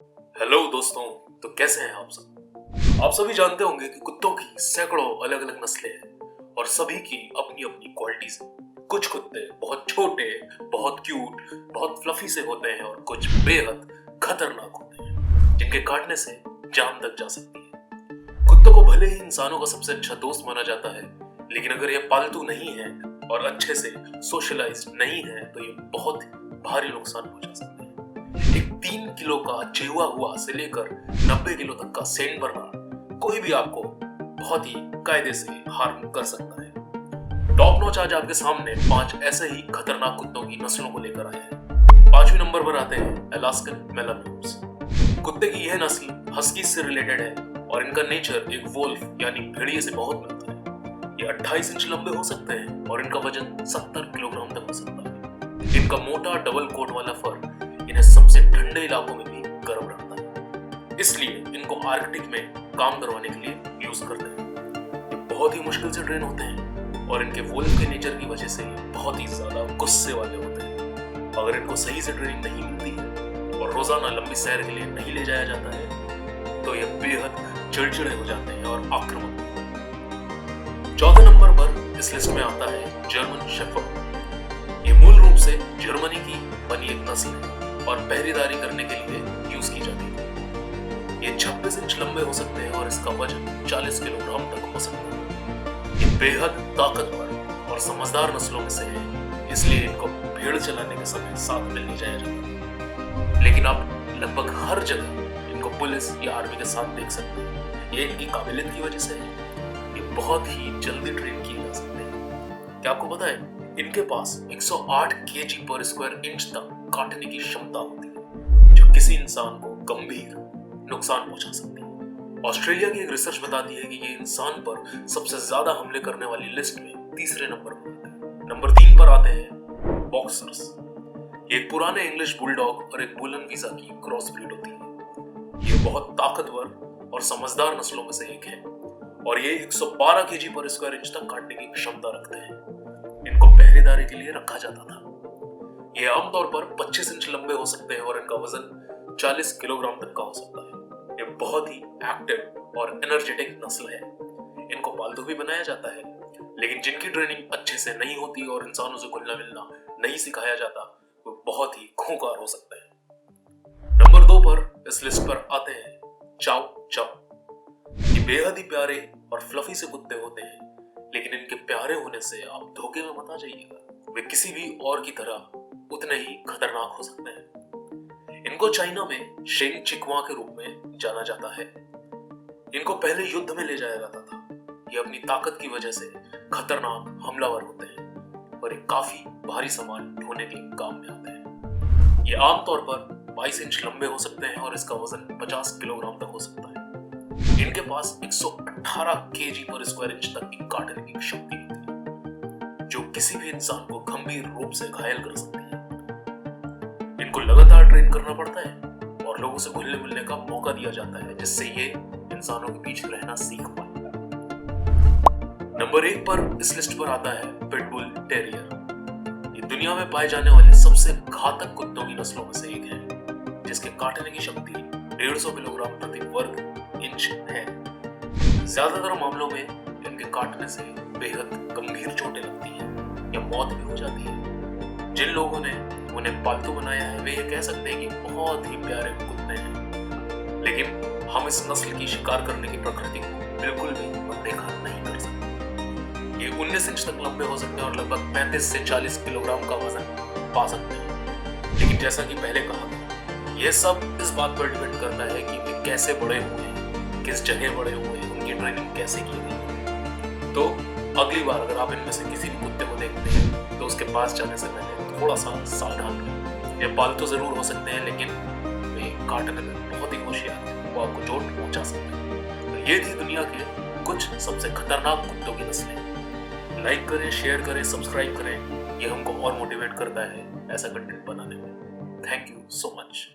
Hello दोस्तों। तो कैसे हैं आप सब? आप सभी जानते होंगे कि कुत्तों की सैकड़ों अलग अलग नस्लें हैं और सभी की अपनी अपनी क्वालिटीज हैं। कुछ कुत्ते बहुत छोटे, बहुत क्यूट, बहुत फ्लफी से होते हैं और कुछ बेहद खतरनाक होते हैं जिनके काटने से जान तक जा सकती है। कुत्तों को भले ही इंसानों का सबसे अच्छा दोस्त माना जाता है, लेकिन अगर ये पालतू नहीं है और अच्छे से सोशलाइज्ड नहीं है तो ये बहुत भारी नुकसान पहुंचा सकते हैं। एक 3 किलो का चिहुआ हुआ से लेकर 90 किलो तक का सेंट बर्नार्ड कोई भी आपको बहुत ही कायदे से हार्म कर सकता है। टॉप नॉच आज आपके सामने 5 ऐसे ही खतरनाक कुत्तों की नस्लों को लेकर आए हैं। 5वीं नंबर पर आते हैं अलास्कन मैलाम्यूट्स। कुत्ते की यह नस्ल हस्की से रिलेटेड है और इनका नेचर एक वोल्फ यानी भेड़िए से बहुत मिलता है। ये 28 इंच लंबे हो सकते हैं और इनका वजन 70 किलोग्राम तक हो सकता है। इनका मोटा डबल कोट वाला फर इन्हें सबसे ठंडे इलाकों में भी गर्म रखता है, इसलिए इनको आर्कटिक में काम करवाने के लिए यूज करते हैं। ये बहुत ही मुश्किल से ट्रेन होते हैं और इनके वोल्फ के नेचर की वजह से बहुत ही ज्यादा गुस्से वाले होते हैं। अगर इनको सही से ट्रेनिंग नहीं मिलती है और रोजाना लंबी सैर के लिए नहीं ले जाया जाता है तो ये बेहद चिड़चिड़े हो जाते हैं और आक्रामक। 4थे नंबर पर इस लिस्ट में आता है जर्मन शेफर्ड। ये मूल रूप से जर्मनी की बनी एक नस्ल है और पहरेदारी करने के लिए यूज की जाती है। ये 26 इंच लंबे हो सकते हैं और इसका वजन 40 किलोग्राम तक हो सकता है। ये बेहद ताकतवर और समझदार नस्लों में से है, इसलिए इनको भेड़ चलाने के समय साथ में ले जाया जाता है। लेकिन आप लगभग हर जगह इनको पुलिस या आर्मी के साथ देख सकते हैं। ये इनकी काबिलियत की वजह से है। ये बहुत ही जल्दी ट्रेन किए जा सकते हैं। क्या आपको पता है इनके पास 108 केजी पर स्क्वायर इंच तक काटने की क्षमता होती है, जो किसी इंसान को गंभीर नुकसान पहुंचा सकती है। ऑस्ट्रेलिया की एक रिसर्च बताती है कि ये इंसान पर सबसे ज्यादा हमले करने वाली लिस्ट में 3रे नंबर पर आते हैं। नंबर 3 पर आते हैं बॉक्सर्स। ये एक पुराने इंग्लिश बुलडॉग और एक बुलन वीजा की क्रॉस ब्रीड होती है। ये बहुत ताकतवर और समझदार नस्लों में से एक है और ये 112 केजी पर स्क्वायर इंच तक काटने की क्षमता रखते हैं। इनको पहरेदारी के लिए रखा जाता था। ये आमतौर पर 25 इंच लंबे हो सकते हैं और इनका वजन 40 किलोग्राम तक का हो सकता है। ये बहुत ही एक्टिव और एनर्जेटिक नस्ल है। इनको पालतू भी बनाया जाता है, लेकिन जिनकी ट्रेनिंग अच्छे से नहीं होती और इंसानों से घुलना मिलना नहीं सिखाया जाता वो बहुत ही खूंखार हो सकते हैं। नंबर 2 पर इस लिस्ट पर आते हैं चाउ चाउ। ये बेहद ही प्यारे और फ्लफी से कुत्ते होते हैं, लेकिन इनके प्यारे होने से आप धोखे में मत आ जाइएगा। वे किसी भी और की तरह उतने ही खतरनाक हो सकते हैं। इनको चाइना में शेंग चिकवा के रूप में जाना जाता है। इनको पहले युद्ध में ले जाया जाता था। ये अपनी ताकत की वजह से खतरनाक हमलावर होते हैं और ये काफी भारी सामान ढोने के काम में आते हैं। ये आमतौर पर 22 इंच लंबे हो सकते हैं और इसका वजन 50 किलोग्राम तक हो सकता है। इनके पास 118 केजी पर स्क्वायर इंच तक की काटने की शक्ति होती है, जो किसी भी इंसान को गंभीर रूप से घायल कर सकती है। इनको लगातार ट्रेन करना पड़ता है और लोगों से घुलने मिलने का मौका दिया जाता है, जिससे ये इंसानों के बीच रहना सीख पाए। नंबर 1 पर इस लिस्ट पर आता है पिटबुल टेरियर। ये दुनिया में पाए जाने वाले सबसे घातक कुत्तों की नस्लों में से एक है, जिसके काटने की शक्ति 150 किलोग्राम प्रति वर्ग इंच है। ज्यादातर मामलों में इनके काटने से बेहद गंभीर चोटें लगती हैं या मौत भी हो जाती है। जिन लोगों ने उन्हें पालतू बनाया है वे ये कह सकते हैं कि बहुत ही प्यारे कुत्ते हैं, लेकिन हम इस नस्ल की शिकार करने की प्रकृति को बिल्कुल भी अनदेखा नहीं कर सकते। ये 19 इंच तक लंबे हो सकते हैं और लगभग 35 से 40 किलोग्राम का वजन पा सकते हैं। लेकिन जैसा कि पहले कहा था, यह सब इस बात पर डिपेंड करता है कि वे कैसे बड़े हुए हैं, किस जगह बड़े हुए हैं, उनकी ट्रेनिंग कैसे की गई। तो अगली बार अगर आप इनमें से किसी भी कुत्ते को देखते हैं तो उसके पास जाने से पहले थोड़ा सा सावधान रहें। ये पालतू जरूर हो सकते हैं, लेकिन वे काटने में बहुत ही होशियार हैं, वो आपको चोट पहुंचा सकते हैं। तो ये थी दुनिया के कुछ सबसे खतरनाक कुत्तों की नस्लें। लाइक करें, शेयर करें, सब्सक्राइब करें, ये हमको और मोटिवेट करता है ऐसा कंटेंट बनाने में। Thank you so much.